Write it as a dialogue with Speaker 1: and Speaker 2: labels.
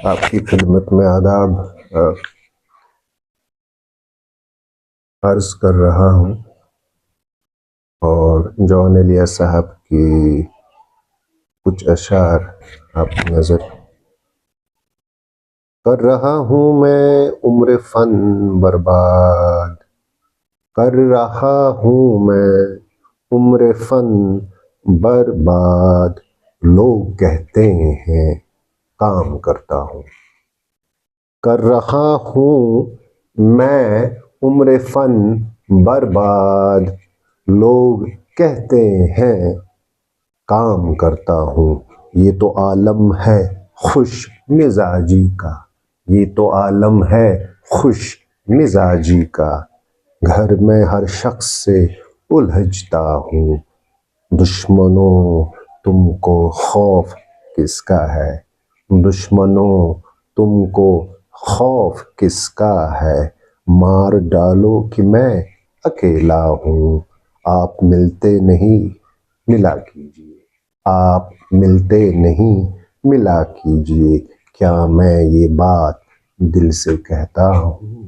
Speaker 1: آپ کی خدمت میں آداب عرض کر رہا ہوں اور جون ایلیا صاحب کی کچھ اشعار آپ کی نظر کر رہا ہوں میں عمر فن برباد، کر رہا ہوں میں عمر فن برباد، لوگ کہتے ہیں کام کرتا ہوں، کر رہا ہوں میں عمر فن برباد، لوگ کہتے ہیں کام کرتا ہوں۔ یہ تو عالم ہے خوش مزاجی کا، یہ تو عالم ہے خوش مزاجی کا، گھر میں ہر شخص سے الجھتا ہوں، دشمنوں تم کو خوف کس کا ہے، دشمنوں تم کو خوف کس کا ہے، مار ڈالو کہ میں اکیلا ہوں، آپ ملتے نہیں ملا کیجیے، آپ ملتے نہیں ملا کیجیے، کیا میں یہ بات دل سے کہتا ہوں؟